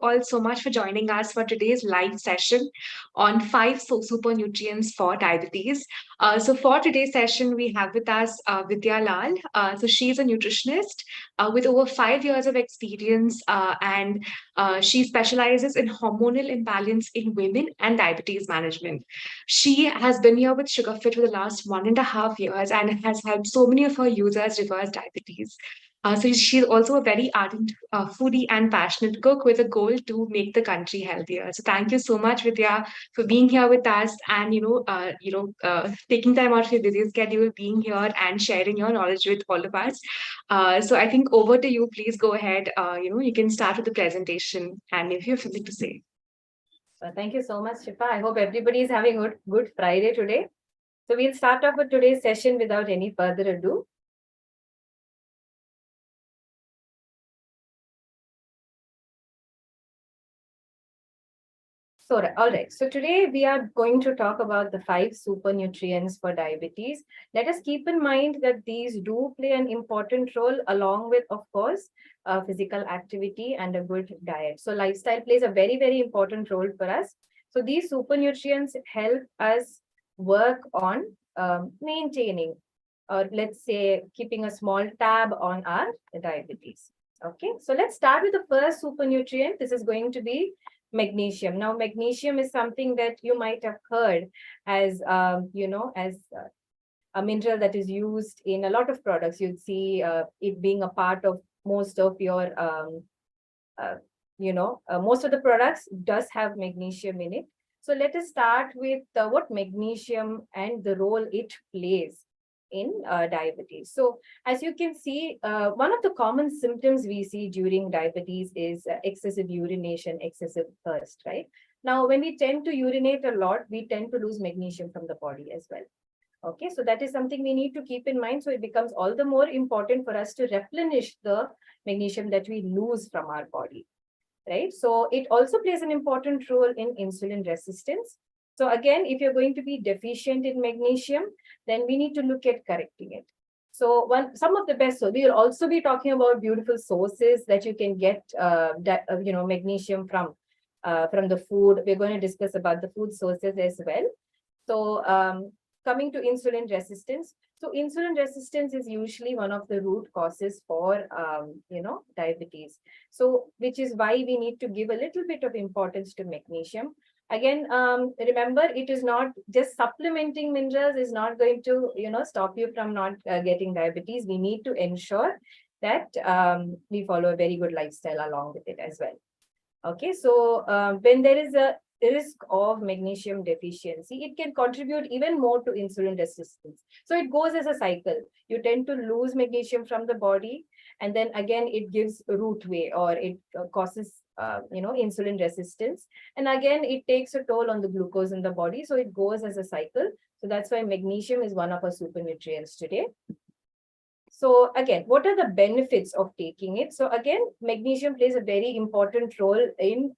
all so much for joining us for today's live session on super nutrients for diabetes. For today's session, we have with us Vidya Lal. She's a nutritionist with over 5 years of experience, and she specializes in hormonal imbalance in women and diabetes management. She has been here with Sugarfit for the last 1.5 years and has helped so many of her users reverse diabetes. She's also a very ardent foodie and passionate cook with a goal to make the country healthier. So thank you so much, Vidya, for being here with us and taking time out of your busy schedule, being here and sharing your knowledge with all of us. I think over to you. Please go ahead. You can start with the presentation, and if you have something to say. Thank you so much, Shifa. I hope everybody is having a good Friday today. So we'll start off with today's session without any further ado. All right. So today we are going to talk about the 5 super nutrients for diabetes. Let us keep in mind that these do play an important role along with, of course, physical activity and a good diet. So lifestyle plays a very, very important role for us. So these super nutrients help us work on maintaining, or let's say keeping a small tab on our diabetes. Okay, so let's start with the first super nutrient. This is going to be magnesium. Now, magnesium is something that you might have heard as, a mineral that is used in a lot of products. You'd see it being a part of most of your, most of the products does have magnesium in it. So let us start with what magnesium and the role it plays in diabetes. So as you can see, one of the common symptoms we see during diabetes is excessive urination, excessive thirst, right? Now, when we tend to urinate a lot, we tend to lose magnesium from the body as well. Okay, so that is something we need to keep in mind. So it becomes all the more important for us to replenish the magnesium that we lose from our body, right? So it also plays an important role in insulin resistance. So again, if you're going to be deficient in magnesium, then we need to look at correcting it. So some of the best, so we'll also be talking about beautiful sources that you can get, magnesium from the food. We're going to discuss about the food sources as well. So coming to insulin resistance. So insulin resistance is usually one of the root causes for, diabetes. So which is why we need to give a little bit of importance to magnesium. Again, remember, it is not just supplementing minerals is not going to, stop you from not getting diabetes. We need to ensure that we follow a very good lifestyle along with it as well. Okay, so when there is a risk of magnesium deficiency, it can contribute even more to insulin resistance. So it goes as a cycle. You tend to lose magnesium from the body, and then again, it gives root way, or it causes insulin resistance. And again, it takes a toll on the glucose in the body. So it goes as a cycle. So that's why magnesium is one of our super nutrients today. So again, what are the benefits of taking it? So again, magnesium plays a very important role in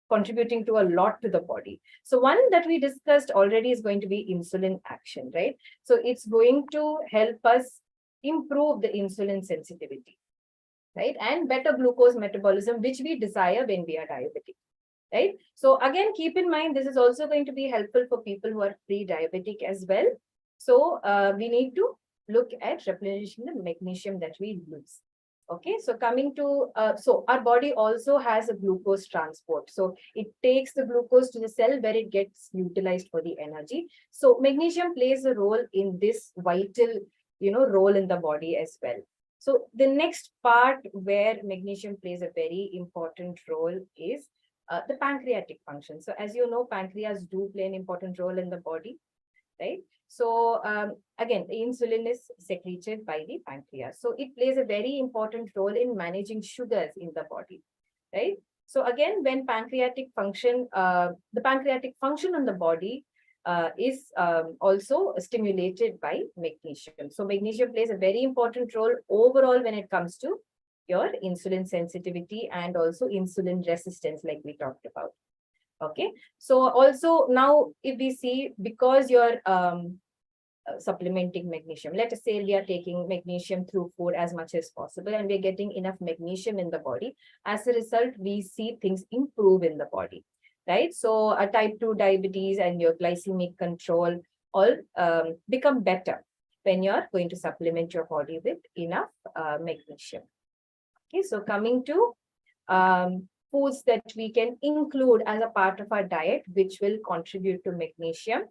contributing to a lot to the body. So one that we discussed already is going to be insulin action, right? So it's going to help us improve the insulin sensitivity, right? And better glucose metabolism, which we desire when we are diabetic, right? So again, keep in mind, this is also going to be helpful for people who are pre-diabetic as well. So we need to look at replenishing the magnesium that we lose. Okay, so coming to, so our body also has a glucose transport. So it takes the glucose to the cell where it gets utilized for the energy. So magnesium plays a role in this vital, role in the body as well. So the next part where magnesium plays a very important role is the pancreatic function. So as you know, pancreas do play an important role in the body, right? So again, the insulin is secreted by the pancreas. So it plays a very important role in managing sugars in the body, right? So again, when pancreatic function, the pancreatic function on the body is also stimulated by magnesium. So magnesium plays a very important role overall when it comes to your insulin sensitivity and also insulin resistance, like we talked about. Okay, so also now if we see, because your supplementing magnesium. Let us say we are taking magnesium through food as much as possible, and we're getting enough magnesium in the body. As a result, we see things improve in the body, right? So a type 2 diabetes and your glycemic control all become better when you're going to supplement your body with enough magnesium. Okay, so coming to foods that we can include as a part of our diet, which will contribute to magnesium.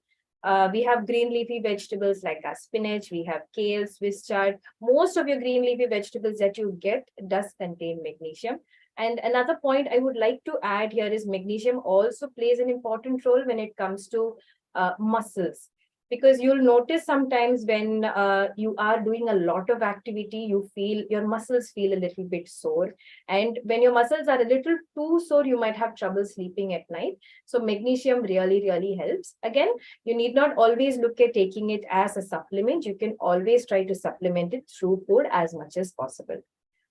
We have green leafy vegetables like our spinach, we have kale, Swiss chard. Most of your green leafy vegetables that you get does contain magnesium. And another point I would like to add here is magnesium also plays an important role when it comes to muscles. Because you'll notice sometimes when you are doing a lot of activity, you feel your muscles feel a little bit sore. And when your muscles are a little too sore, you might have trouble sleeping at night. So magnesium really, really helps. Again, you need not always look at taking it as a supplement. You can always try to supplement it through food as much as possible.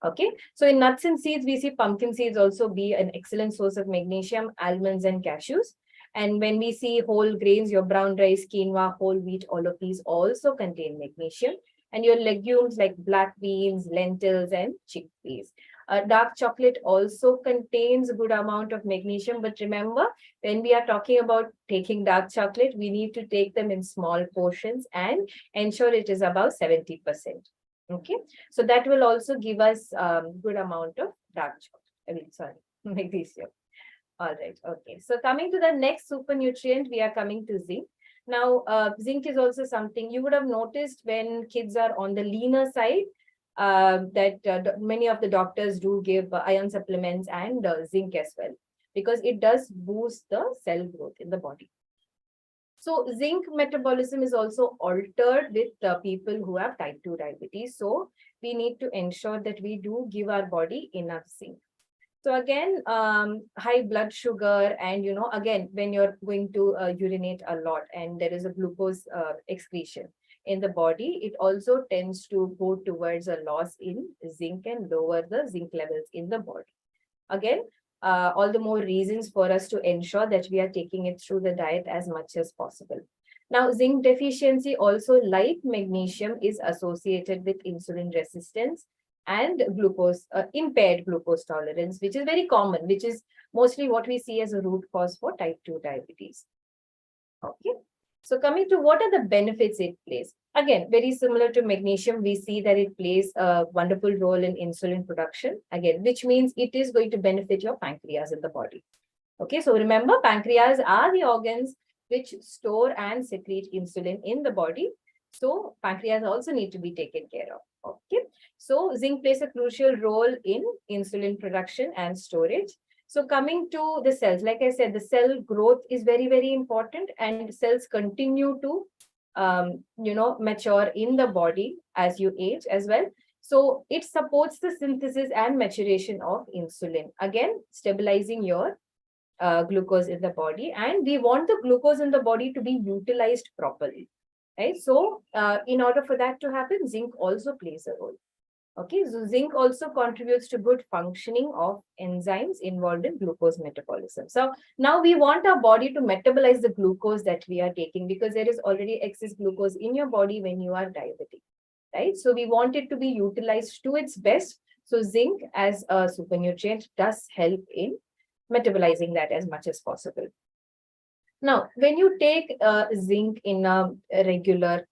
Okay, so in nuts and seeds, we see pumpkin seeds also be an excellent source of magnesium, almonds and cashews. And when we see whole grains, your brown rice, quinoa, whole wheat, all of these also contain magnesium. And your legumes like black beans, lentils, and chickpeas. Dark chocolate also contains a good amount of magnesium. But remember, when we are talking about taking dark chocolate, we need to take them in small portions and ensure it is above 70%. Okay, so that will also give us good amount of dark chocolate. Magnesium. All right. Okay. So coming to the next super nutrient, we are coming to zinc. Now, zinc is also something you would have noticed when kids are on the leaner side, that many of the doctors do give iron supplements and zinc as well, because it does boost the cell growth in the body. So zinc metabolism is also altered with people who have type 2 diabetes. So we need to ensure that we do give our body enough zinc. So again, high blood sugar, and again, when you're going to urinate a lot and there is a glucose excretion in the body, it also tends to go towards a loss in zinc and lower the zinc levels in the body. Again, all the more reasons for us to ensure that we are taking it through the diet as much as possible. Now, zinc deficiency also, like magnesium, is associated with insulin resistance and impaired glucose tolerance, which is very common, which is mostly what we see as a root cause for type 2 diabetes. Okay. So coming to what are the benefits it plays? Again, very similar to magnesium, we see that it plays a wonderful role in insulin production, again, which means it is going to benefit your pancreas in the body. Okay, so remember, pancreas are the organs which store and secrete insulin in the body. So pancreas also need to be taken care of. Okay, so zinc plays a crucial role in insulin production and storage. So coming to the cells, like I said, the cell growth is very, very important, and cells continue to, mature in the body as you age as well. So it supports the synthesis and maturation of insulin, again, stabilizing your glucose in the body. And we want the glucose in the body to be utilized properly, right? So in order for that to happen, zinc also plays a role. Okay, so zinc also contributes to good functioning of enzymes involved in glucose metabolism. So now we want our body to metabolize the glucose that we are taking, because there is already excess glucose in your body when you are diabetic, right? So we want it to be utilized to its best. So zinc as a super nutrient does help in metabolizing that as much as possible. Now, when you take zinc in a regular,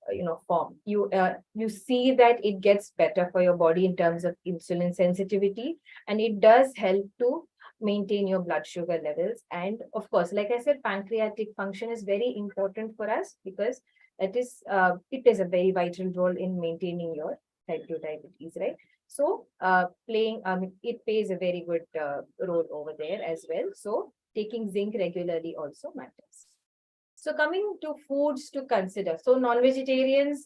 form, you see that it gets better for your body in terms of insulin sensitivity, and it does help to maintain your blood sugar levels. And of course, like I said, pancreatic function is very important for us, because it plays a very vital role in maintaining your type 2 diabetes, right? So, it plays a very good role over there as well. So, taking zinc regularly also matters. So coming to foods to consider. So non-vegetarians,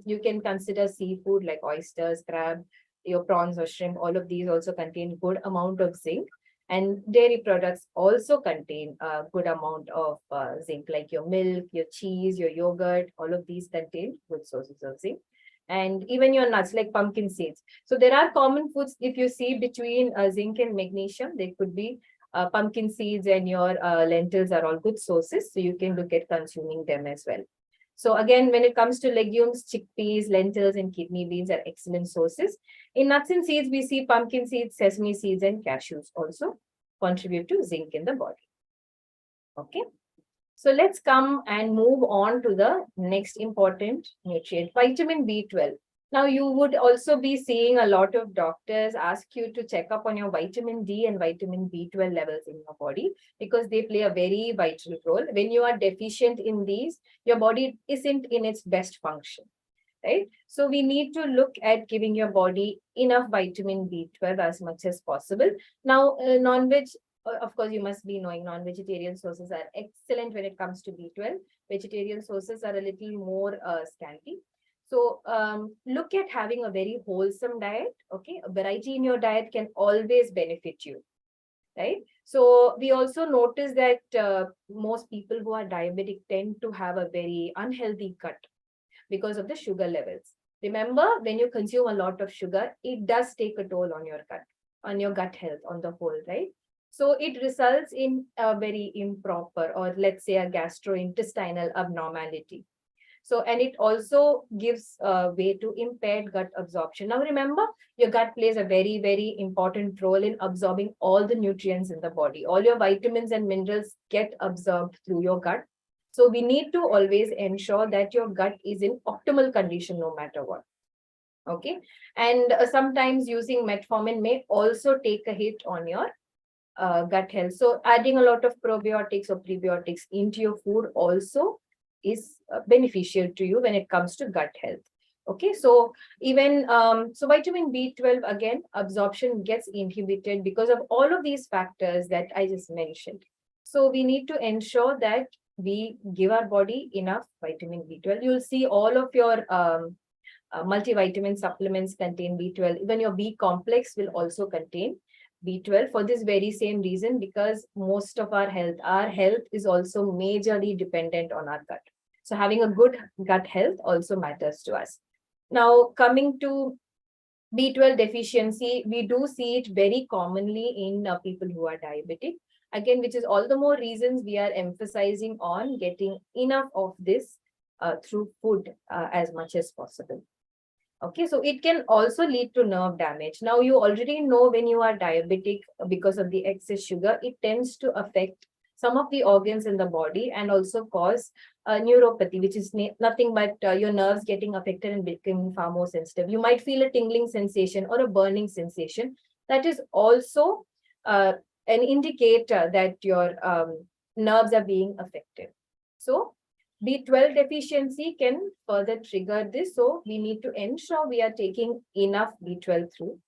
you can consider seafood like oysters, crab, your prawns or shrimp. All of these also contain good amount of zinc. And dairy products also contain a good amount of zinc, like your milk, your cheese, your yogurt. All of these contain good sources of zinc. And even your nuts like pumpkin seeds. So there are common foods, if you see, between zinc and magnesium. They could be pumpkin seeds and your lentils are all good sources. So you can look at consuming them as well. So again, when it comes to legumes, chickpeas, lentils, and kidney beans are excellent sources. In nuts and seeds, we see pumpkin seeds, sesame seeds, and cashews also contribute to zinc in the body. Okay. So let's come and move on to the next important nutrient, vitamin B12. Now, you would also be seeing a lot of doctors ask you to check up on your vitamin D and vitamin B12 levels in your body because they play a very vital role. When you are deficient in these, your body isn't in its best function, right? So we need to look at giving your body enough vitamin B12 as much as possible. Now, non-veg, of course, you must be knowing non-vegetarian sources are excellent when it comes to B12. Vegetarian sources are a little more scanty. So look at having a very wholesome diet. Okay, a variety in your diet can always benefit you, right? So we also notice that most people who are diabetic tend to have a very unhealthy gut because of the sugar levels. Remember, when you consume a lot of sugar, it does take a toll on your gut health on the whole, right? So it results in a very improper, or let's say a gastrointestinal abnormality. So, and it also gives way to impaired gut absorption. Now, remember, your gut plays a very, very important role in absorbing all the nutrients in the body. All your vitamins and minerals get absorbed through your gut. So, we need to always ensure that your gut is in optimal condition no matter what. Okay. And sometimes using metformin may also take a hit on your gut health. So, adding a lot of probiotics or prebiotics into your food also is beneficial to you when it comes to gut health. Okay, so even so vitamin B12, again, absorption gets inhibited because of all of these factors that I just mentioned. So we need to ensure that we give our body enough vitamin B12. You'll see all of your multivitamin supplements contain B12. Even your B complex will also contain B12 for this very same reason, because most of our health is also majorly dependent on our gut. So having a good gut health also matters to us. Now, coming to B12 deficiency, we do see it very commonly in people who are diabetic. Again, which is all the more reasons we are emphasizing on getting enough of this through food as much as possible. Okay, so it can also lead to nerve damage. Now, you already know when you are diabetic because of the excess sugar, it tends to affect some of the organs in the body and also cause neuropathy, which is nothing but your nerves getting affected and becoming far more sensitive. You might feel a tingling sensation or a burning sensation. That is also an indicator that your nerves are being affected. So, B12 deficiency can further trigger this. So we need to ensure we are taking enough B12 through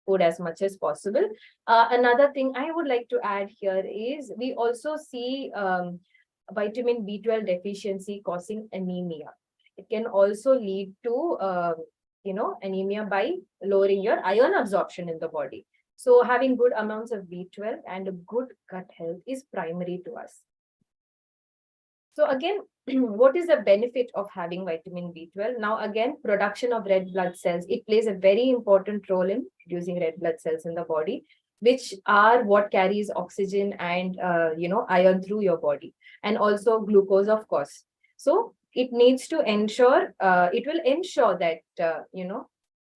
food as much as possible. Another thing I would like to add here is we also see vitamin B12 deficiency causing anemia. It can also lead to, anemia by lowering your iron absorption in the body. So having good amounts of B12 and a good gut health is primary to us. So again, what is the benefit of having vitamin B12? Now, again, production of red blood cells, it plays a very important role in producing red blood cells in the body, which are what carries oxygen and, iron through your body, and also glucose, of course. So it needs to ensure, it will ensure that,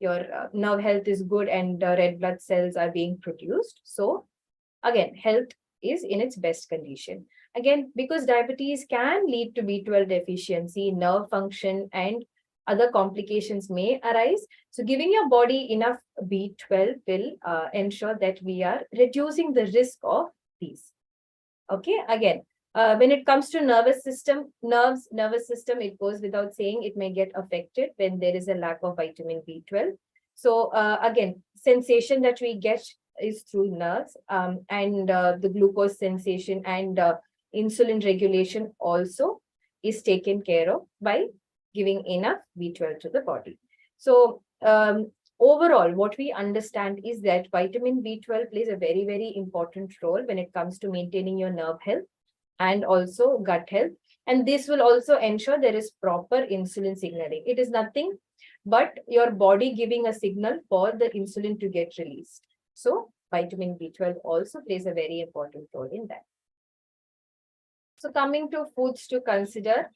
your nerve health is good and red blood cells are being produced. So again, health is in its best condition. Again, because diabetes can lead to B12 deficiency, nerve function, and other complications may arise. So giving your body enough B12 will ensure that we are reducing the risk of these. Okay, again, when it comes to nervous system, it goes without saying it may get affected when there is a lack of vitamin B12. So again, sensation that we get is through nerves, and the glucose sensation and insulin regulation also is taken care of by giving enough B12 to the body. So overall, what we understand is that vitamin B12 plays a very, very important role when it comes to maintaining your nerve health and also gut health. And this will also ensure there is proper insulin signaling. It is nothing but your body giving a signal for the insulin to get released. So vitamin B12 also plays a very important role in that. So coming to foods to consider,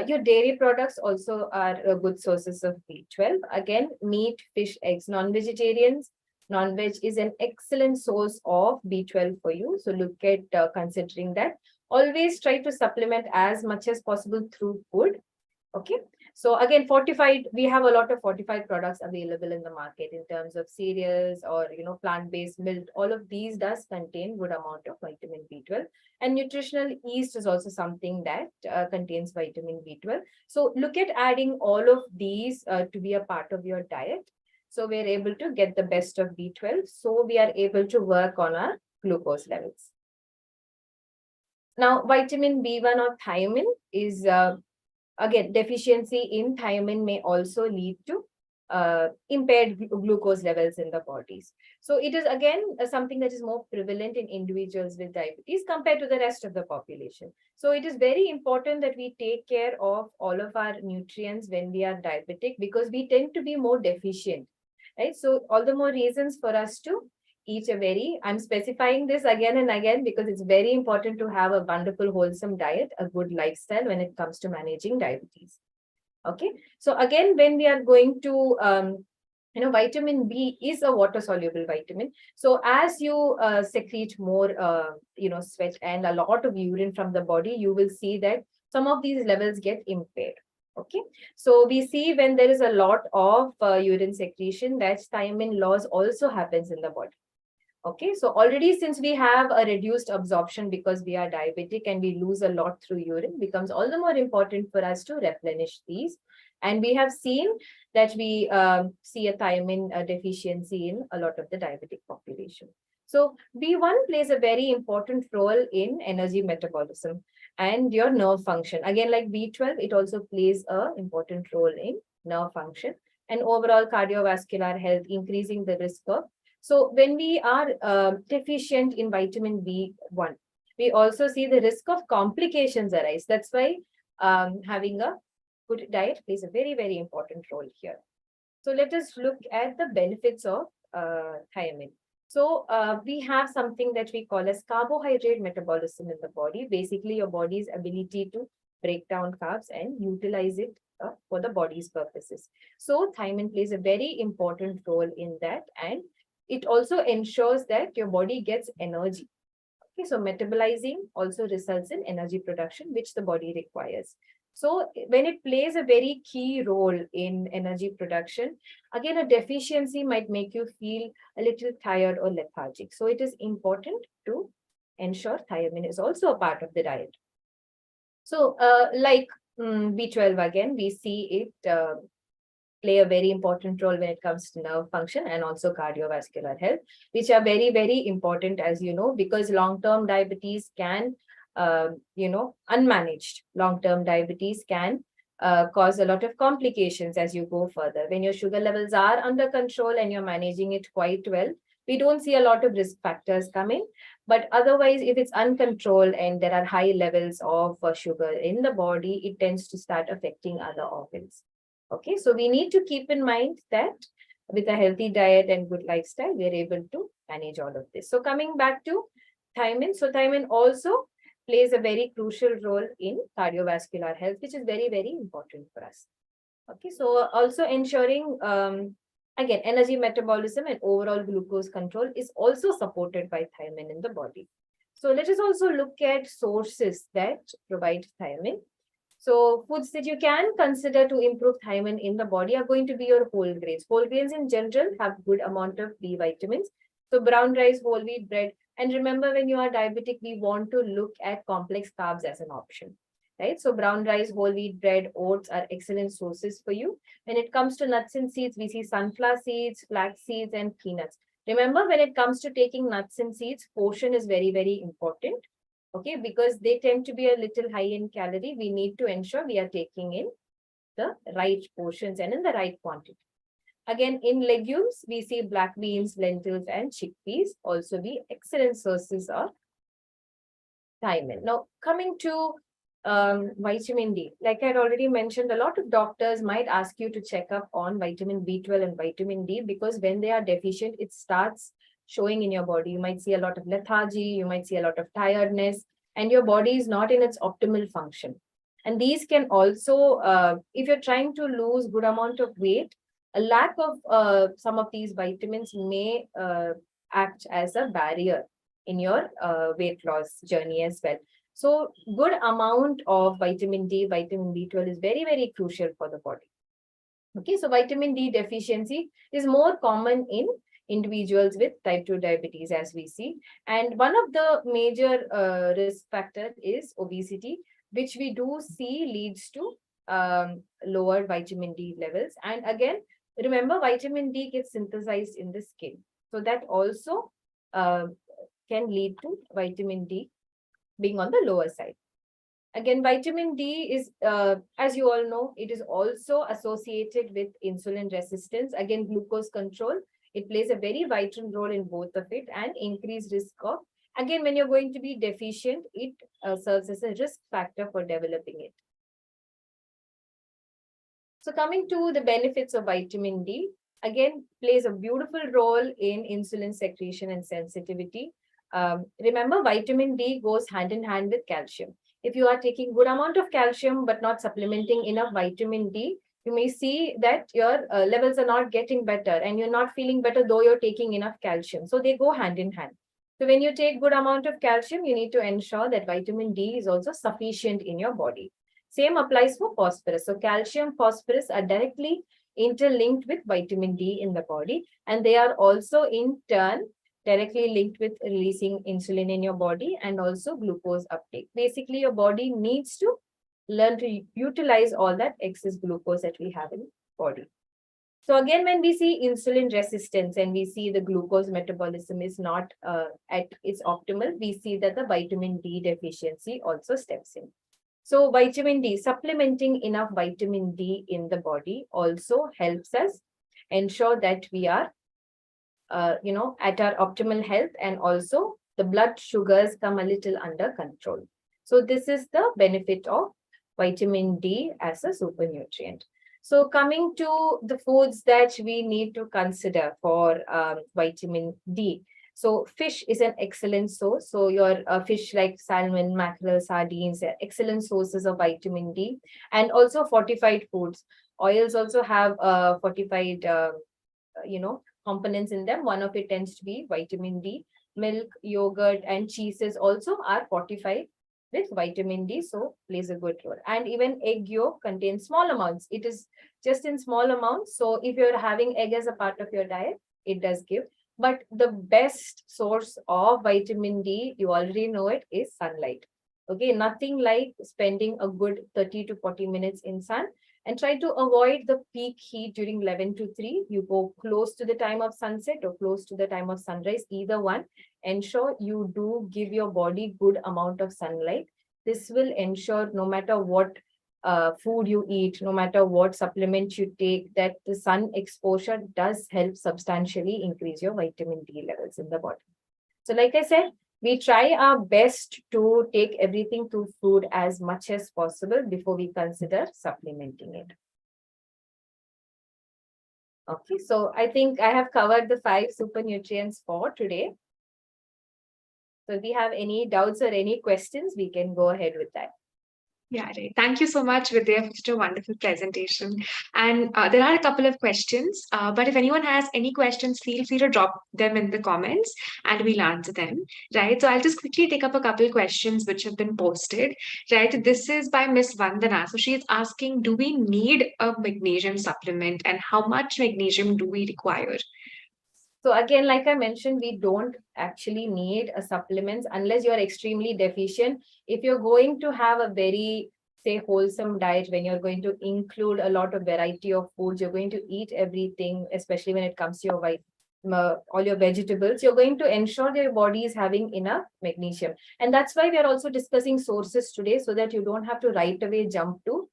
Your dairy products also are good sources of B12. Again, meat, fish, eggs, non-vegetarians. Non-veg is an excellent source of B12 for you. So look at considering that. Always try to supplement as much as possible through food. Okay. So again, fortified, we have a lot of fortified products available in the market in terms of cereals or, plant-based milk. All of these does contain good amount of vitamin B12. And nutritional yeast is also something that contains vitamin B12. So look at adding all of these to be a part of your diet. So we're able to get the best of B12. So we are able to work on our glucose levels. Now, vitamin B1 or thiamine is again, deficiency in thiamine may also lead to impaired glucose levels in the bodies. So it is again something that is more prevalent in individuals with diabetes compared to the rest of the population. So it is very important that we take care of all of our nutrients when we are diabetic, because we tend to be more deficient, right? So all the more reasons for us to I'm specifying this again and again because it's very important to have a wonderful, wholesome diet, a good lifestyle when it comes to managing diabetes. Okay. So again, when we are going to, vitamin B is a water soluble vitamin. So as you secrete more, sweat and a lot of urine from the body, you will see that some of these levels get impaired. Okay, so we see when there is a lot of urine secretion, that thiamine loss also happens in the body. Okay, so already since we have a reduced absorption because we are diabetic and we lose a lot through urine, becomes all the more important for us to replenish these. And we have seen that we see a thiamine deficiency in a lot of the diabetic population. So B1 plays a very important role in energy metabolism and your nerve function. Again, like B12, it also plays an important role in nerve function and overall cardiovascular health, increasing the risk of. So when we are deficient in vitamin B1, we also see the risk of complications arise. That's why having a good diet plays a very, very important role here. So let us look at the benefits of thiamine. So we have something that we call as carbohydrate metabolism in the body. Basically, your body's ability to break down carbs and utilize it for the body's purposes. So thiamine plays a very important role in that, and it also ensures that your body gets energy. Okay, so metabolizing also results in energy production, which the body requires. So when it plays a very key role in energy production, again, a deficiency might make you feel a little tired or lethargic. So it is important to ensure thiamine is also a part of the diet. So like B12 again, we see it play a very important role when it comes to nerve function and also cardiovascular health, which are very, very important, as you know, because long-term diabetes can, unmanaged long-term diabetes can cause a lot of complications as you go further. When your sugar levels are under control and you're managing it quite well, we don't see a lot of risk factors coming. But otherwise, if it's uncontrolled and there are high levels of sugar in the body, it tends to start affecting other organs. Okay, so we need to keep in mind that with a healthy diet and good lifestyle, we are able to manage all of this. So coming back to thiamine, so thiamine also plays a very crucial role in cardiovascular health, which is very, very important for us. Okay, so also ensuring, again, energy metabolism and overall glucose control is also supported by thiamine in the body. So let us also look at sources that provide thiamine. So foods that you can consider to improve thiamine in the body are going to be your whole grains. Whole grains in general have good amount of B vitamins. So brown rice, whole wheat bread. And remember, when you are diabetic, we want to look at complex carbs as an option, right? So brown rice, whole wheat bread, oats are excellent sources for you. When it comes to nuts and seeds, we see sunflower seeds, flax seeds, and peanuts. Remember, when it comes to taking nuts and seeds, portion is very, very important. Okay, because they tend to be a little high in calorie, we need to ensure we are taking in the right portions and in the right quantity. Again, in legumes, we see black beans, lentils, and chickpeas also be excellent sources of thiamine. Now, coming to vitamin D, like I had already mentioned, a lot of doctors might ask you to check up on vitamin B12 and vitamin D, because when they are deficient, it starts showing in your body. You might see a lot of lethargy, you might see a lot of tiredness, and your body is not in its optimal function. And these can also, if you're trying to lose good amount of weight, a lack of some of these vitamins may act as a barrier in your weight loss journey as well. So good amount of vitamin D, vitamin B12 is very, very crucial for the body. Okay, so vitamin D deficiency is more common in individuals with type 2 diabetes, as we see. And one of the major risk factor is obesity, which we do see leads to lower vitamin D levels. And again, remember, vitamin D gets synthesized in the skin. So that also uh, can lead to vitamin D being on the lower side. Again, vitamin D is, as you all know, it is also associated with insulin resistance. Again, glucose control. It plays a very vital role in both of it, and increased risk of, again, when you're going to be deficient, it serves as a risk factor for developing it. So coming to the benefits of vitamin D, again, plays a beautiful role in insulin secretion and sensitivity. Remember, vitamin D goes hand in hand with calcium. If you are taking good amount of calcium but not supplementing enough vitamin D, you may see that your levels are not getting better and you're not feeling better though you're taking enough calcium. So they go hand in hand. So when you take good amount of calcium, you need to ensure that vitamin D is also sufficient in your body. Same applies for phosphorus. So calcium, phosphorus are directly interlinked with vitamin D in the body, and they are also in turn directly linked with releasing insulin in your body and also glucose uptake. Basically, your body needs to learn to utilize all that excess glucose that we have in body. So again, when we see insulin resistance and we see the glucose metabolism is not at its optimal, we see that the vitamin D deficiency also steps in. So vitamin D, supplementing enough vitamin D in the body also helps us ensure that we are, at our optimal health, and also the blood sugars come a little under control. So this is the benefit of vitamin D as a super nutrient. So coming to the foods that we need to consider for vitamin D. So fish is an excellent source. So your fish like salmon, mackerel, sardines are excellent sources of vitamin D, and also fortified foods. Oils also have fortified, components in them. One of it tends to be vitamin D. Milk, yogurt, and cheeses also are fortified with vitamin D, so plays a good role. And even egg yolk contains small amounts. It is just in small amounts. So if you're having egg as a part of your diet, it does give. But the best source of vitamin D, you already know it, is sunlight. Okay, nothing like spending a good 30 to 40 minutes in sun, and try to avoid the peak heat during 11 to 3. You go close to the time of sunset or close to the time of sunrise, either one. Ensure you do give your body good amount of sunlight. This will ensure no matter what food you eat, no matter what supplement you take, that the sun exposure does help substantially increase your vitamin D levels in the body. So like I said, we try our best to take everything through food as much as possible before we consider supplementing it. Okay, so I think I have covered the 5 super nutrients for today. So if we have any doubts or any questions, we can go ahead with that. Yeah, right. Thank you so much, Vidya, for such a wonderful presentation. And there are a couple of questions, but if anyone has any questions, feel free to drop them in the comments and we'll answer them. Right. So I'll just quickly take up a couple of questions which have been posted. Right. This is by Miss Vandana. So she's asking, do we need a magnesium supplement and how much magnesium do we require? So again, like I mentioned, we don't actually need a supplements unless you're extremely deficient. If you're going to have a very, say, wholesome diet, when you're going to include a lot of variety of foods, you're going to eat everything, especially when it comes to your all your vegetables, you're going to ensure that your body is having enough magnesium. And that's why we are also discussing sources today, so that you don't have to right away jump to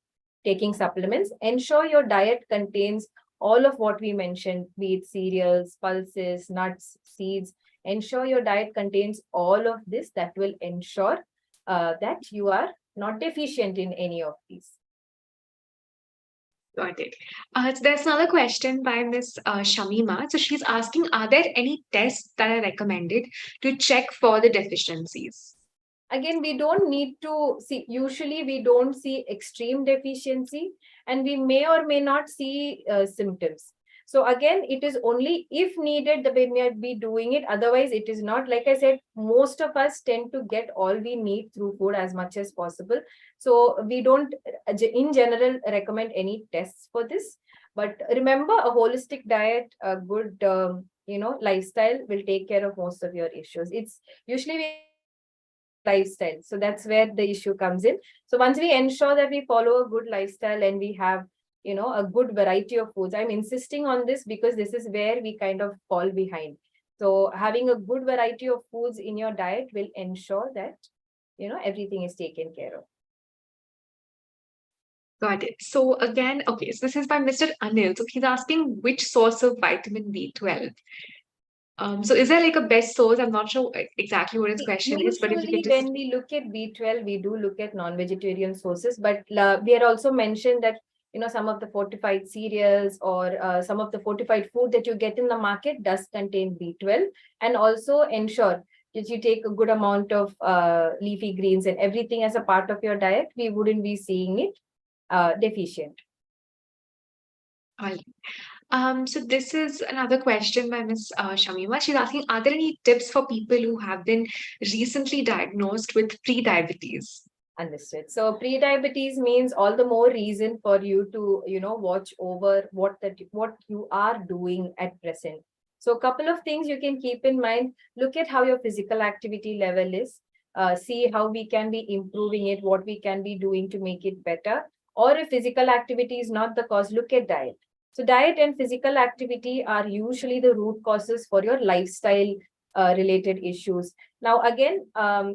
taking supplements. Ensure your diet contains all of what we mentioned, be it cereals, pulses, nuts, seeds. Ensure your diet contains all of this. That will ensure that you are not deficient in any of these. Got it. So there's another question by Miss Shamima. So she's asking, are there any tests that are recommended to check for the deficiencies? Again, we don't need to see, usually we don't see extreme deficiency, and we may or may not see symptoms. So again, it is only if needed that we may be doing it. Otherwise, it is not. Like I said, most of us tend to get all we need through food as much as possible. So we don't, in general, recommend any tests for this. But remember, a holistic diet, a good, lifestyle will take care of most of your issues. It's usually we lifestyle. So that's where the issue comes in. So once we ensure that we follow a good lifestyle and we have, a good variety of foods, I'm insisting on this because this is where we kind of fall behind. So having a good variety of foods in your diet will ensure that, everything is taken care of. Got it. So again, okay, so this is by Mr. Anil. So he's asking which source of vitamin B12. So is there like a best source? I'm not sure exactly what his question is, but if you could Usually, just when we look at B12, we do look at non-vegetarian sources, but we are also mentioned that some of the fortified cereals or some of the fortified food that you get in the market does contain B12, and also ensure that you take a good amount of leafy greens and everything as a part of your diet. We wouldn't be seeing it deficient. all so this is another question by Ms. Shamima. She's asking, are there any tips for people who have been recently diagnosed with pre-diabetes? Understood. So pre-diabetes means all the more reason for you to, watch over what you are doing at present. So a couple of things you can keep in mind. Look at how your physical activity level is. See how we can be improving it, what we can be doing to make it better. Or if physical activity is not the cause, look at diet. So diet and physical activity are usually the root causes for your lifestyle related issues. Now, again,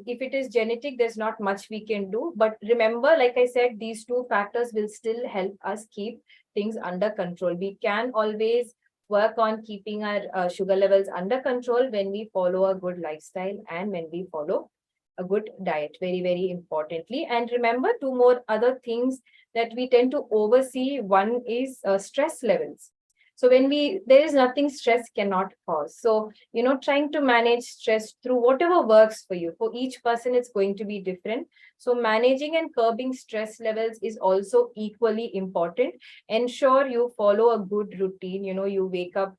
if it is genetic, there's not much we can do. But remember, like I said, these two factors will still help us keep things under control. We can always work on keeping our sugar levels under control when we follow a good lifestyle and when we follow a good diet, very, very importantly. And remember, two more other things that we tend to oversee. One is stress levels. So when there is nothing stress cannot cause. So, trying to manage stress through whatever works for you. For each person, it's going to be different. So managing and curbing stress levels is also equally important. Ensure you follow a good routine. You wake up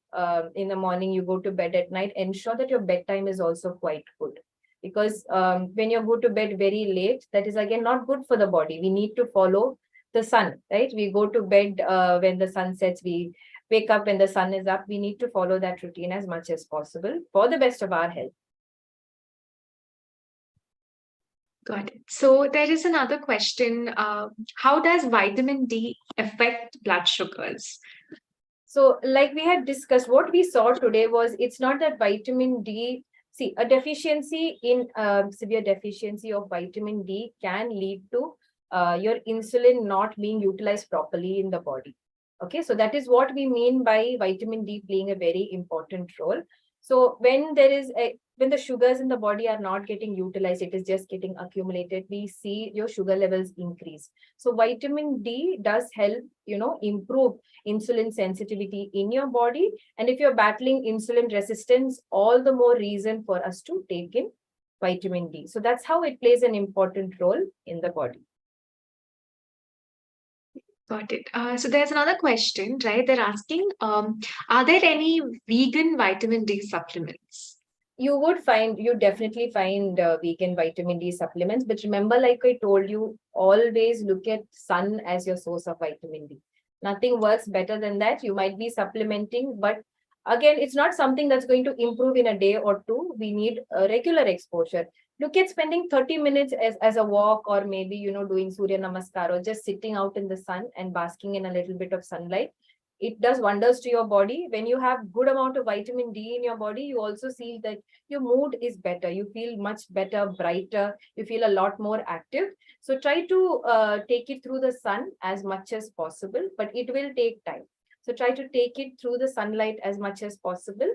in the morning, you go to bed at night. Ensure that your bedtime is also quite good. Because when you go to bed very late, that is again not good for the body. We need to follow the sun, right? We go to bed when the sun sets, we wake up when the sun is up. We need to follow that routine as much as possible for the best of our health. Got it. So there is another question. How does vitamin D affect blood sugars? So like we had discussed, what we saw today was it's not that vitamin D, see, a deficiency in severe deficiency of vitamin D can lead to your insulin not being utilized properly in the body. Okay, so that is what we mean by vitamin D playing a very important role. So when the sugars in the body are not getting utilized, it is just getting accumulated, we see your sugar levels increase. So vitamin D does help, improve insulin sensitivity in your body. And if you're battling insulin resistance, all the more reason for us to take in vitamin D. So that's how it plays an important role in the body. Got it. So there's another question, right? They're asking, are there any vegan vitamin D supplements? You definitely find vegan vitamin D supplements. But remember, like I told you, always look at sun as your source of vitamin D. Nothing works better than that. You might be supplementing, but again, it's not something that's going to improve in a day or two. We need a regular exposure. Look at spending 30 minutes as a walk, or maybe, doing Surya Namaskar, or just sitting out in the sun and basking in a little bit of sunlight. It does wonders to your body. When you have good amount of vitamin D in your body, you also see that your mood is better. You feel much better, brighter. You feel a lot more active. So try to take it through the sun as much as possible, but it will take time. So try to take it through the sunlight as much as possible.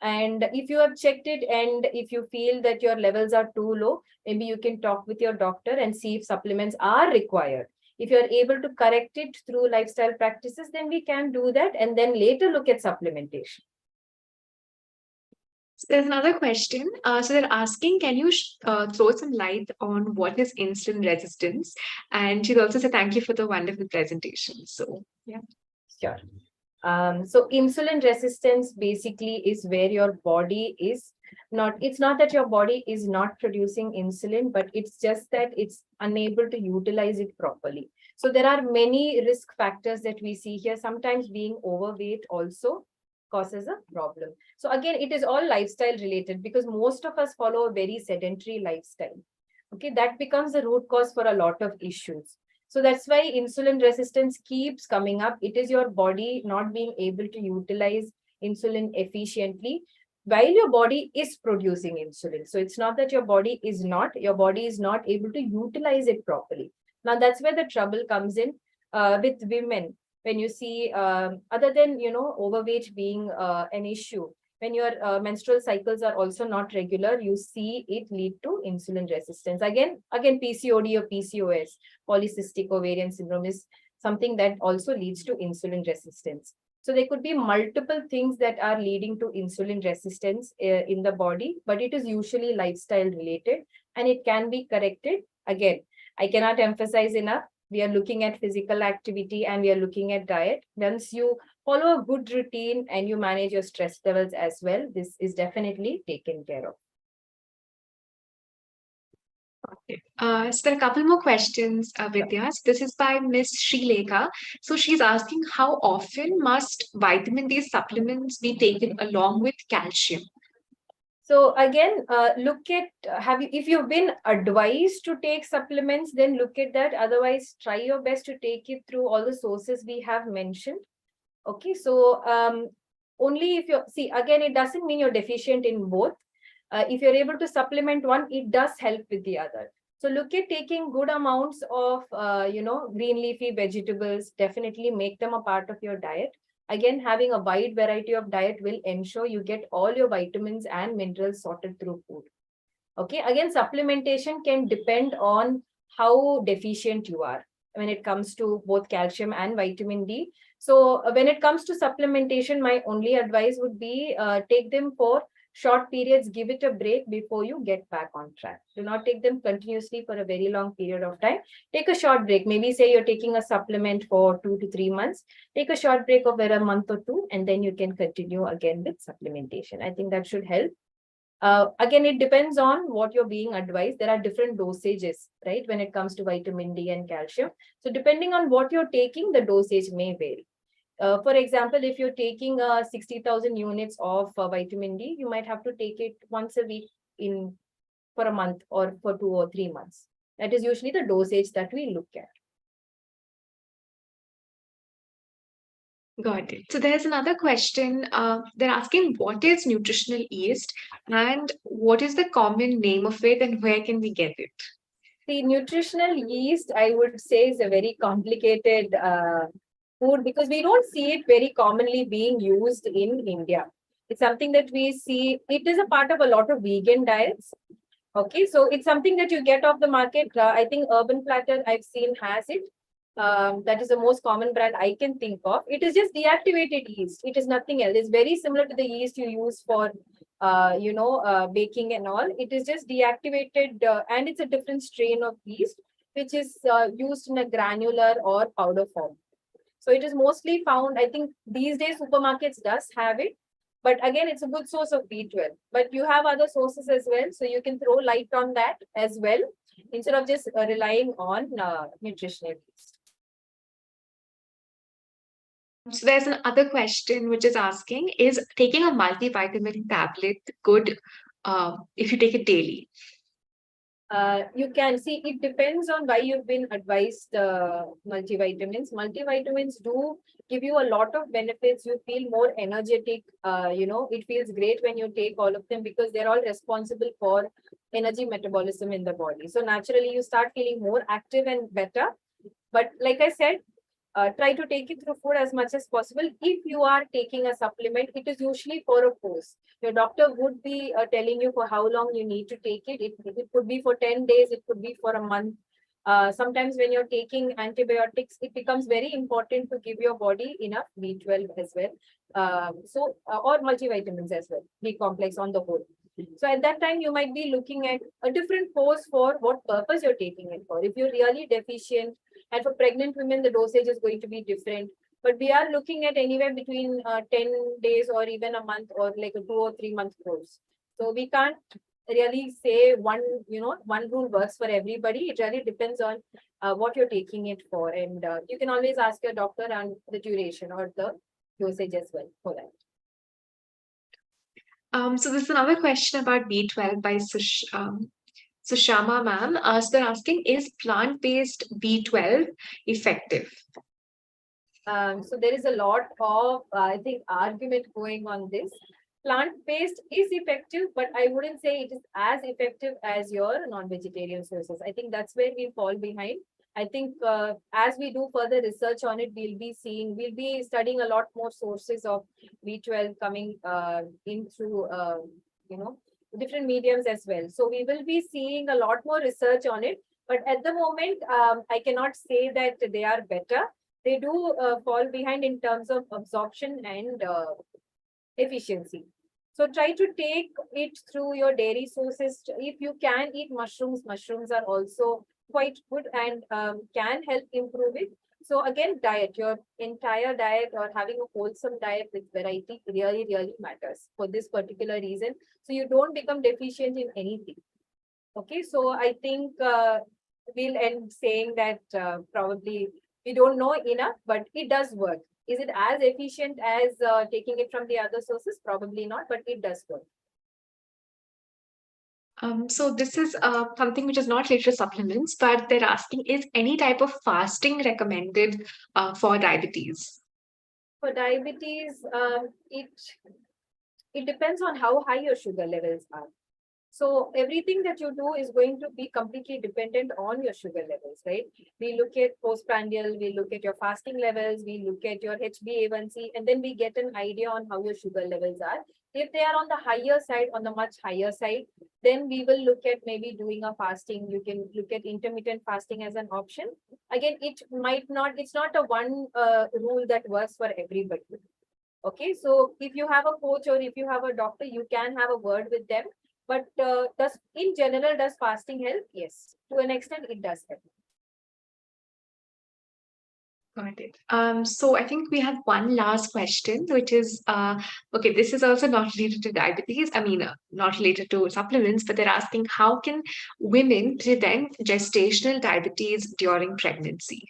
And if you have checked it and if you feel that your levels are too low, maybe you can talk with your doctor and see if supplements are required. If you're able to correct it through lifestyle practices, then we can do that and then later look at supplementation. There's another question. So they're asking, can you throw some light on what is insulin resistance? And she'd also say thank you for the wonderful presentation. So yeah. Sure. So insulin resistance basically is where your body is not, it's not that your body is not producing insulin, but it's just that it's unable to utilize it properly. So there are many risk factors that we see here. Sometimes being overweight also causes a problem. So again, it is all lifestyle related because most of us follow a very sedentary lifestyle. Okay, that becomes the root cause for a lot of issues. So that's why insulin resistance keeps coming up. It is your body not being able to utilize insulin efficiently while your body is producing insulin. So it's not that your body is not able to utilize it properly. Now that's where the trouble comes in with women. When you see, other than, overweight being an issue, when your menstrual cycles are also not regular, you see it lead to insulin resistance. Again, PCOD or PCOS, polycystic ovarian syndrome, is something that also leads to insulin resistance. So there could be multiple things that are leading to insulin resistance in the body, but it is usually lifestyle related and it can be corrected. Again, I cannot emphasize enough. We are looking at physical activity and we are looking at diet. Once you follow a good routine and you manage your stress levels as well, this is definitely taken care of. Okay. So there are a couple more questions, Vidya. So this is by Miss Srilekha. So she's asking, how often must vitamin D supplements be taken along with calcium? So again, look at, if you've been advised to take supplements, then look at that. Otherwise, try your best to take it through all the sources we have mentioned. Okay, so only if you see, again, it doesn't mean you're deficient in both. If you're able to supplement one, it does help with the other. So look at taking good amounts of, green leafy vegetables. Definitely make them a part of your diet. Again, having a wide variety of diet will ensure you get all your vitamins and minerals sorted through food. Okay, again, supplementation can depend on how deficient you are when it comes to both calcium and vitamin D. So when it comes to supplementation, my only advice would be take them for short periods, give it a break before you get back on track. Do not take them continuously for a very long period of time. Take a short break. Maybe say you're taking a supplement for 2 to 3 months. Take a short break of a month or two, and then you can continue again with supplementation. I think that should help. Again, it depends on what you're being advised. There are different dosages, right, when it comes to vitamin D and calcium. So depending on what you're taking, the dosage may vary. For example, if you're taking 60,000 units of vitamin D, you might have to take it once a week for a month or for 2 or 3 months. That is usually the dosage that we look at. Got it. So there's another question. They're asking, what is nutritional yeast and what is the common name of it and where can we get it? The nutritional yeast, I would say, is a very complicated food because we don't see it very commonly being used in India. It's something that we see, it is a part of a lot of vegan diets. Okay, so it's something that you get off the market. I think Urban Platter I've seen has it. That is the most common brand I can think of. It is just deactivated yeast. It is nothing else. It's very similar to the yeast you use for, baking and all. It is just deactivated and it's a different strain of yeast, which is used in a granular or powder form. So it is mostly found, I think these days supermarkets does have it. But again, it's a good source of B12. But you have other sources as well. So you can throw light on that as well, instead of just relying on nutritional yeast. So there's another question which is asking, is taking a multivitamin tablet good if you take it daily? You can see it depends on why you've been advised multivitamins. Multivitamins do give you a lot of benefits. You feel more energetic. It feels great when you take all of them because they're all responsible for energy metabolism in the body. So naturally, you start feeling more active and better. But like I said, try to take it through food as much as possible. If you are taking a supplement, it is usually for a course. Your doctor would be telling you for how long you need to take it. It could be for 10 days, it could be for a month. Sometimes when you're taking antibiotics, it becomes very important to give your body enough B12 as well. Or multivitamins as well, B complex on the whole. So at that time, you might be looking at a different course for what purpose you're taking it for. If you're really deficient, and for pregnant women, the dosage is going to be different. But we are looking at anywhere between 10 days or even a month, or like a 2 or 3 month course. So we can't really say one rule works for everybody. It really depends on what you're taking it for. And you can always ask your doctor on the duration or the dosage as well for that. So there's another question about B12 by Sushama ma'am. So they're asking, is plant-based B12 effective? So there is a lot of, I think, argument going on this. Plant-based is effective, but I wouldn't say it is as effective as your non-vegetarian sources. I think that's where we fall behind. I think as we do further research on it, we'll be studying a lot more sources of B12 coming in through, different mediums as well. So we will be seeing a lot more research on it. But at the moment, I cannot say that they are better. They do fall behind in terms of absorption and efficiency. So try to take it through your dairy sources. If you can eat mushrooms, mushrooms are also quite good and can help improve it. So again, diet, your entire diet or having a wholesome diet with variety really, really matters for this particular reason. So you don't become deficient in anything. Okay, so I think we'll end saying that probably we don't know enough, but it does work. Is it as efficient as taking it from the other sources? Probably not, but it does work. So this is something which is not related to supplements, but they're asking, is any type of fasting recommended for diabetes? For diabetes, it depends on how high your sugar levels are. So everything that you do is going to be completely dependent on your sugar levels, right? We look at postprandial, we look at your fasting levels, we look at your HbA1c, and then we get an idea on how your sugar levels are. If they are on the higher side, on the much higher side, then we will look at maybe doing a fasting. You can look at intermittent fasting as an option. Again, it's not a one rule that works for everybody. Okay, so if you have a coach or if you have a doctor, you can have a word with them. But does fasting help? Yes, to an extent it does help. Got it. So I think we have one last question, which is, okay, this is also not related to diabetes. I mean, not related to supplements, but they're asking, how can women prevent gestational diabetes during pregnancy?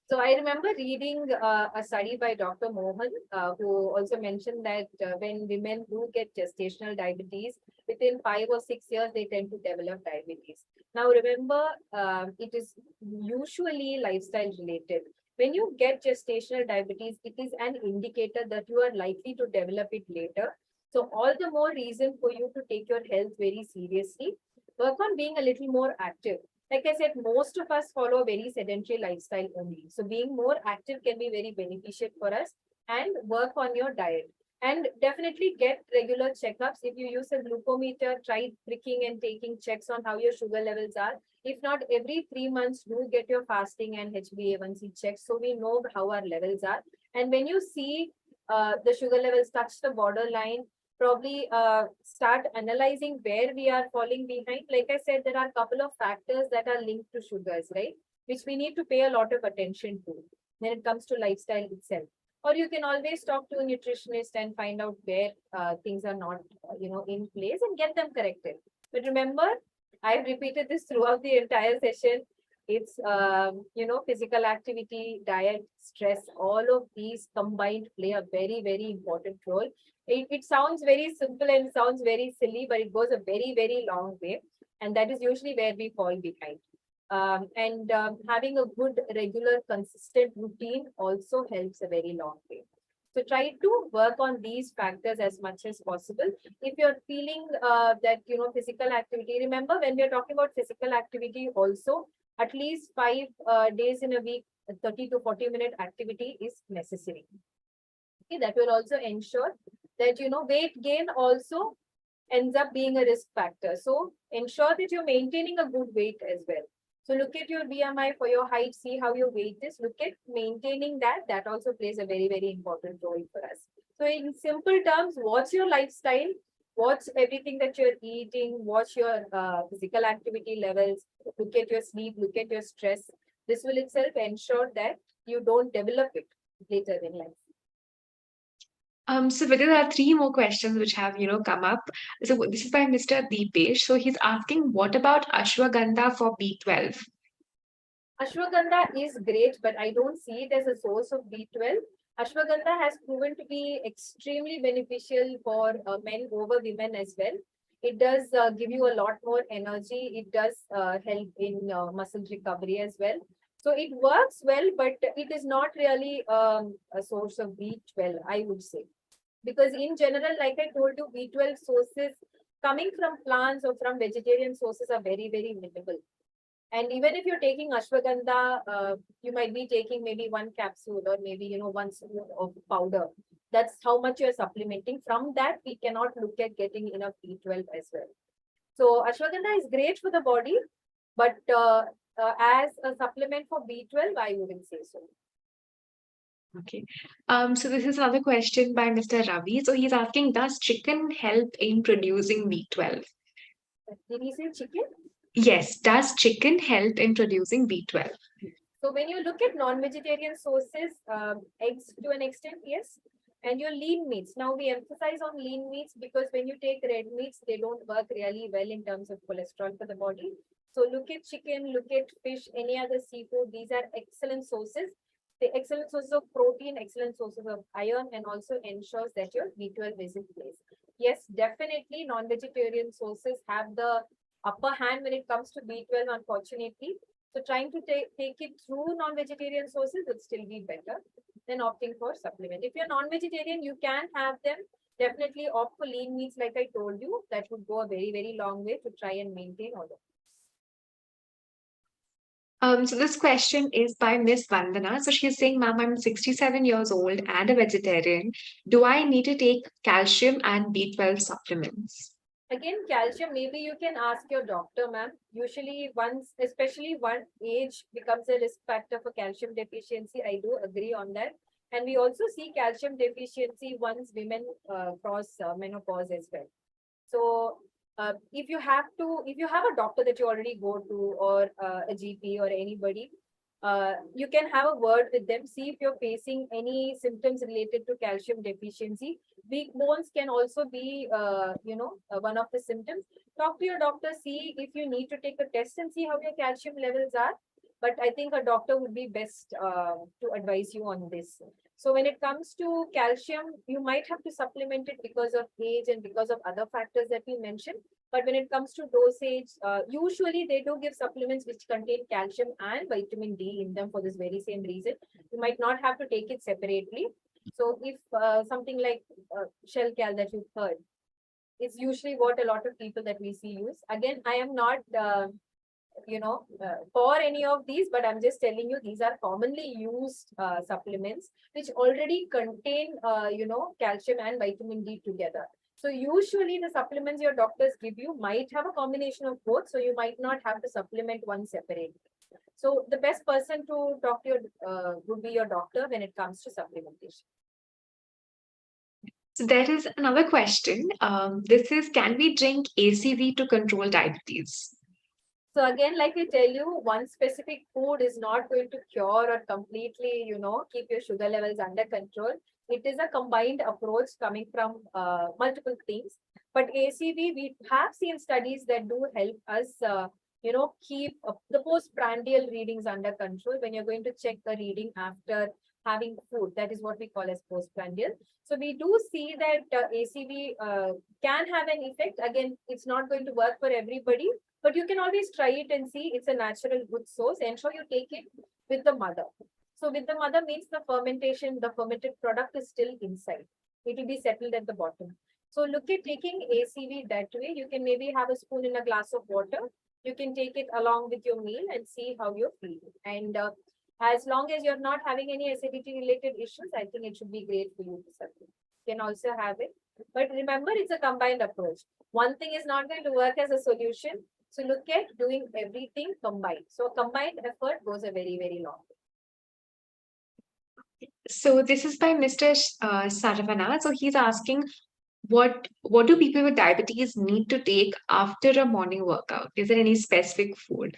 So I remember reading a study by Dr. Mohan, who also mentioned that when women do get gestational diabetes, within 5 or 6 years, they tend to develop diabetes. Now, remember, it is usually lifestyle related. When you get gestational diabetes, it is an indicator that you are likely to develop it later. So all the more reason for you to take your health very seriously. Work on being a little more active. Like I said, most of us follow a very sedentary lifestyle only. So being more active can be very beneficial for us, and work on your diet. And definitely get regular checkups. If you use a glucometer, try pricking and taking checks on how your sugar levels are. If not, every 3 months, do get your fasting and HbA1c checks so we know how our levels are. And when you see the sugar levels touch the borderline, probably start analyzing where we are falling behind. Like I said, there are a couple of factors that are linked to sugars, right? Which we need to pay a lot of attention to when it comes to lifestyle itself. Or you can always talk to a nutritionist and find out where things are not, in place and get them corrected. But remember, I've repeated this throughout the entire session. It's, physical activity, diet, stress, all of these combined play a very, very important role. It sounds very simple and sounds very silly, but it goes a very, very long way. And that is usually where we fall behind. Having a good, regular, consistent routine also helps a very long way. So try to work on these factors as much as possible. If you're feeling that, physical activity, remember when we're talking about physical activity also, at least 5 days in a week, 30 to 40-minute activity is necessary. Okay, that will also ensure that, weight gain also ends up being a risk factor. So ensure that you're maintaining a good weight as well. So look at your BMI for your height, see how your weight is. Look at maintaining that. That also plays a very, very important role for us. So in simple terms, what's your lifestyle? What's everything that you're eating? What's your physical activity levels? Look at your sleep, look at your stress. This will itself ensure that you don't develop it later in life. So Vidya, there are three more questions which have, come up. So this is by Mr. Deepesh. So he's asking, what about ashwagandha for B12? Ashwagandha is great, but I don't see it as a source of B12. Ashwagandha has proven to be extremely beneficial for men over women as well. It does give you a lot more energy. It does help in muscle recovery as well. So it works well, but it is not really a source of B12, I would say. Because in general, like I told you, B12 sources coming from plants or from vegetarian sources are very, very minimal. And even if you're taking ashwagandha, you might be taking maybe one capsule or maybe, one spoon of powder. That's how much you're supplementing. From that, we cannot look at getting enough B12 as well. So ashwagandha is great for the body, but as a supplement for B12, I wouldn't say so. Okay. So this is another question by Mr. Ravi. So he's asking, does chicken help in producing B12? Did he say chicken? Yes, does chicken help in producing B12? So when you look at non-vegetarian sources, eggs to an extent, yes. And your lean meats. Now we emphasize on lean meats because when you take red meats, they don't work really well in terms of cholesterol for the body. So look at chicken, look at fish, any other seafood. These are excellent sources. The excellent sources of protein, excellent sources of iron, and also ensures that your B12 is in place. Yes, definitely non-vegetarian sources have the upper hand when it comes to B12, unfortunately. So trying to take it through non-vegetarian sources would still be better than opting for supplement. If you're non-vegetarian, you can have them. Definitely opt for lean meats, like I told you. That would go a very, very long way to try and maintain all of it. So this question is by Miss Vandana. So she's saying, ma'am, I'm 67 years old and a vegetarian. Do I need to take calcium and B12 supplements? Again, calcium, maybe you can ask your doctor, ma'am. Usually once, especially one age becomes a risk factor for calcium deficiency. I do agree on that. And we also see calcium deficiency once women cross menopause as well. So if you have a doctor that you already go to or a GP or anybody, you can have a word with them, see if you're facing any symptoms related to calcium deficiency. Weak bones can also be, one of the symptoms. Talk to your doctor, see if you need to take a test and see how your calcium levels are. But I think a doctor would be best to advise you on this. So when it comes to calcium, you might have to supplement it because of age and because of other factors that we mentioned. But when it comes to dosage, usually they do give supplements which contain calcium and vitamin D in them for this very same reason. You might not have to take it separately. So if something like shell cal that you've heard, is usually what a lot of people that we see use. Again, I am not for any of these, but I'm just telling you these are commonly used supplements which already contain calcium and vitamin D together. So usually the supplements your doctors give you might have a combination of both, so you might not have to supplement one separately. So the best person to talk to your would be your doctor when it comes to supplementation. So there is another question. This is, can we drink ACV to control diabetes? So again, like I tell you, one specific food is not going to cure or completely, keep your sugar levels under control. It is a combined approach coming from multiple things. But ACV, we have seen studies that do help us, keep the postprandial readings under control when you're going to check the reading after having food. That is what we call as postprandial. So we do see that ACV can have an effect. Again, it's not going to work for everybody, but you can always try it and see. It's a natural good source. Ensure you take it with the mother. So with the mother means the fermentation, the fermented product is still inside. It will be settled at the bottom. So look at taking ACV that way. You can maybe have a spoon in a glass of water. You can take it along with your meal and see how you're feeling. And as long as you're not having any acidity related issues, I think it should be great for you to supplement. You can also have it. But remember, it's a combined approach. One thing is not going to work as a solution. So look at doing everything combined. So combined effort goes a very, very long way. So this is by Mr. Saravana. So he's asking, what do people with diabetes need to take after a morning workout? Is there any specific food?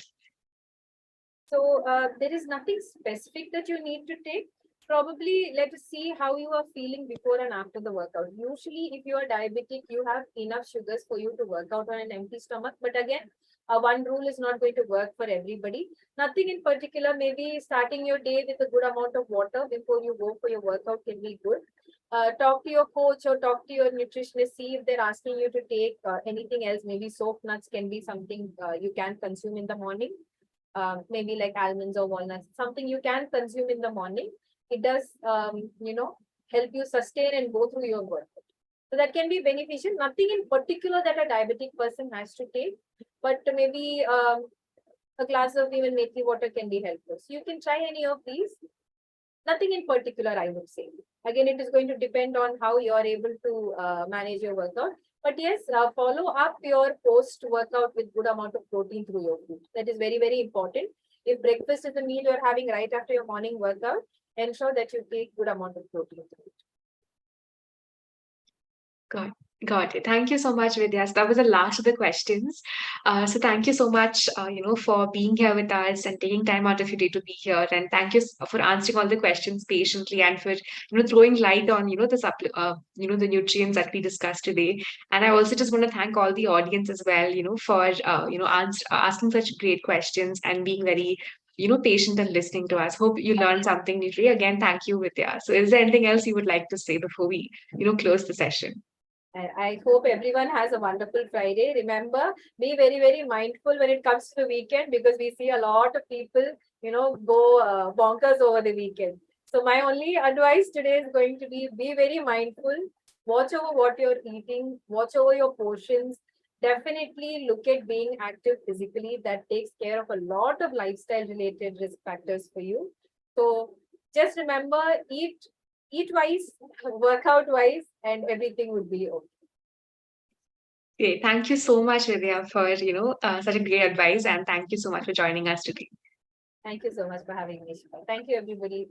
So there is nothing specific that you need to take. Probably let us see how you are feeling before and after the workout. Usually, if you are diabetic, you have enough sugars for you to work out on an empty stomach. But again, one rule is not going to work for everybody. Nothing in particular. Maybe starting your day with a good amount of water before you go for your workout can be good. Talk to your coach or talk to your nutritionist. See if they're asking you to take anything else. Maybe soap nuts can be something you can consume in the morning. Maybe like almonds or walnuts, something you can consume in the morning. It does, help you sustain and go through your work. So that can be beneficial. Nothing in particular that a diabetic person has to take, but maybe a glass of even methi water can be helpful. So you can try any of these. Nothing in particular, I would say. Again, it is going to depend on how you are able to manage your workout. But yes, follow up your post-workout with good amount of protein through your food. That is very, very important. If breakfast is the meal you're having right after your morning workout, ensure that you take good amount of protein through it. Got got it. Thank you so much, Vidya. So that was the last of the questions. So thank you so much, for being here with us and taking time out of your day to be here. And thank you for answering all the questions patiently and for throwing light on the nutrients that we discussed today. And I also just want to thank all the audience as well, for asking such great questions and being very patient and listening to us. Hope you learned something new today. Again, thank you, Vidya. So is there anything else you would like to say before we close the session? I hope everyone has a wonderful Friday. Remember, be very, very mindful when it comes to the weekend, because we see a lot of people, go bonkers over the weekend. So my only advice today is going to be very mindful. Watch over what you're eating. Watch over your portions. Definitely look at being active physically. That takes care of a lot of lifestyle related risk factors for you. So just remember, eat wise, work out wise, and everything would be okay. Okay, thank you so much, Vidya, for such a great advice, and thank you so much for joining us today. Thank you so much for having me, Shiva. Thank you, everybody.